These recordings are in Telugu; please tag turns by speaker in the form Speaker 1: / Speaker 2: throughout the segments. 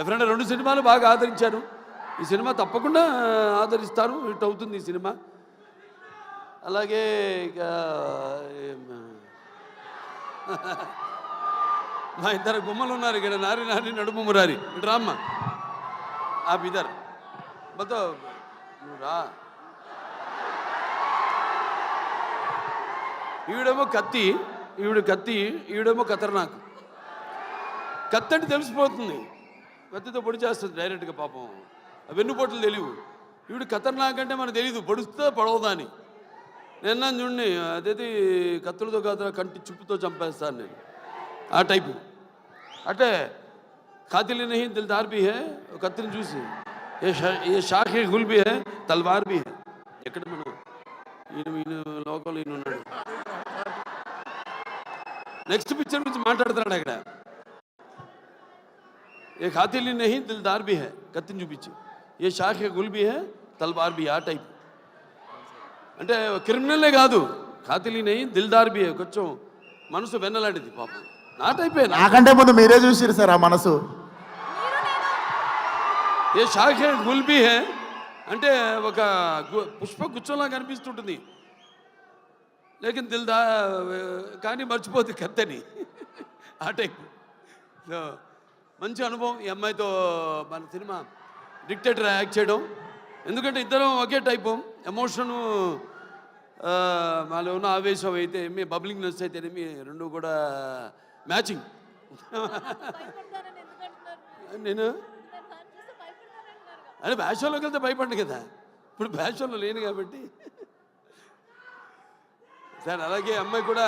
Speaker 1: డెఫినెట్గా 2 సినిమాలు బాగా ఆదరించారు. ఈ సినిమా తప్పకుండా ఆదరిస్తారు, హిట్ అవుతుంది ఈ సినిమా. అలాగే ఇక మా ఇద్దరు గుమ్మలు ఉన్నారు ఇక్కడ, నారి నారి నడుము మురారి. డ్రామా आप इधर बताओ రా. ఈవిడేమో కత్తి, ఈవిడేమో ఖతర్నాక్. కత్తి అంటే తెలిసిపోతుంది, కత్తితో పొడి చేస్తుంది డైరెక్ట్గా. పాపం వెన్నుపోట్లు తెలియవు. ఈవిడ ఖతర్నాక్ అంటే మనకు తెలియదు, పొడుస్తుందా పడవదా అని. నిన్న చూడండి, అదేది కత్తులతో కాదు కంటి చుప్పుతో చంపేస్తాను నేను, ఆ టైపు. అంటే ఖాతిల్ नहीं दिलदार भी है, కత్తిని చూసి ఏ షాఖే గుల్ भी है, తల్వార్ भी है. ఎక్కడ మనం ఈయన లోకంలో ఈయన ఉన్నాడు. నెక్స్ట్ పిక్చర్ గురించి మాట్లాడుతున్నాడు అక్కడ. ఏ ఖాతిల్ नहीं दिलदार भी है, కత్తిని చూపించి ఏ షాఖే గుల్ भी है, తల్వార్ भी, ఆ టైప్. అంటే క్రిమినల్లే కాదు, ఖాతిల్ नहीं दिलदार भी है, కొంచెం మనసు వెన్నలాంటిది పాపం. నా టైపే.
Speaker 2: నాకంటే ముందు మీరే చూసిరు సార్ ఆ మనసు.
Speaker 1: ఏ షాఖే గుల్ भी है అంటే ఒక పుష్ప గుచ్చంలా కనిపిస్తుంటుంది, లేకిన్ దిల్దా కానీ మర్చిపోద్ది కత్తని, ఆ టైప్. సో మంచి అనుభవం ఈ అమ్మాయితో మన సినిమా డిక్టేటర్ యాక్ట్ చేయడం. ఎందుకంటే ఇద్దరం ఒకే టైపు, ఎమోషను మాలో ఉన్న ఆవేశం అయితే ఏమి, బబ్లింగ్నెస్ అయితే ఏమి, రెండు కూడా మ్యాచింగ్. నేను అదే బ్యాషోలోకి వెళ్తే భయపడ్డా కదా, ఇప్పుడు బ్యాషోలో లేను కాబట్టి. సార్ అలాగే అమ్మాయి కూడా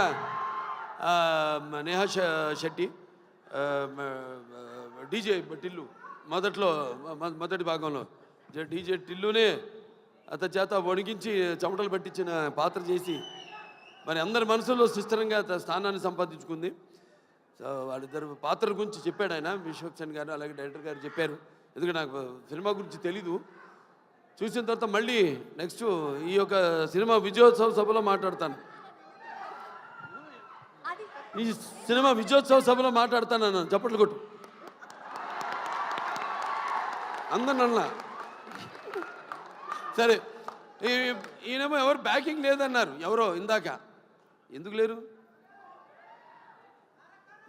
Speaker 1: నేహా శెట్టి, డీజే టిల్లు మొదట్లో మొదటి భాగంలో డీజే టిల్లునే అతని చేత వణికించి చెమటలు పట్టించిన పాత్ర చేసి మరి అందరి మనసులో సుస్థిరంగా స్థానాన్ని సంపాదించుకుంది. సో వాళ్ళిద్దరు పాత్ర గురించి చెప్పాడు ఆయన, విశ్వక్సేన్ గారు అలాగే డైరెక్టర్ గారు చెప్పారు. ఎందుకంటే నాకు సినిమా గురించి తెలీదు. చూసిన తర్వాత మళ్ళీ నెక్స్ట్ ఈ యొక్క సినిమా విజయోత్సవ సభలో మాట్లాడతాను. ఈ సినిమా విజయోత్సవ సభలో మాట్లాడతాను. చప్పట్లు కొట్టు అందరినల్లా. సరే, ఈయనేమో ఎవరు బ్యాకింగ్ లేదన్నారు, ఎవరో ఇందాక. ఎందుకు లేరు?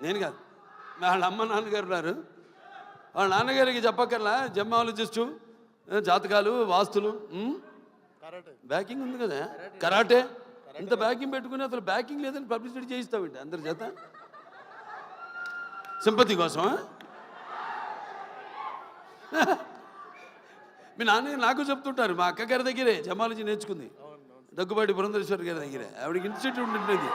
Speaker 1: నేను కాదు, వాళ్ళ అమ్మ నాన్నగారు ఉన్నారు. వాళ్ళ నాన్నగారికి చెప్పక్కర్లా, జెమ్మాలజిస్టు, జాతకాలు, వాస్తులు, బ్యాకింగ్ ఉంది కదా, కరాటే. ఇంత బ్యాకింగ్ పెట్టుకుని అసలు బ్యాకింగ్ లేదని పబ్లిసిటీ చేయిస్తామండి అందరి చేత, సింపతి కోసం. మీ నాన్న నాకు చెప్తుంటారు, మా అక్క గారి దగ్గరే జమాలజీ నేర్చుకుంది, దగ్గుబాటి పురంధరేశ్వరి గారి దగ్గరే. ఆవిడకి ఇన్స్టిట్యూట్ ఉంటుంది.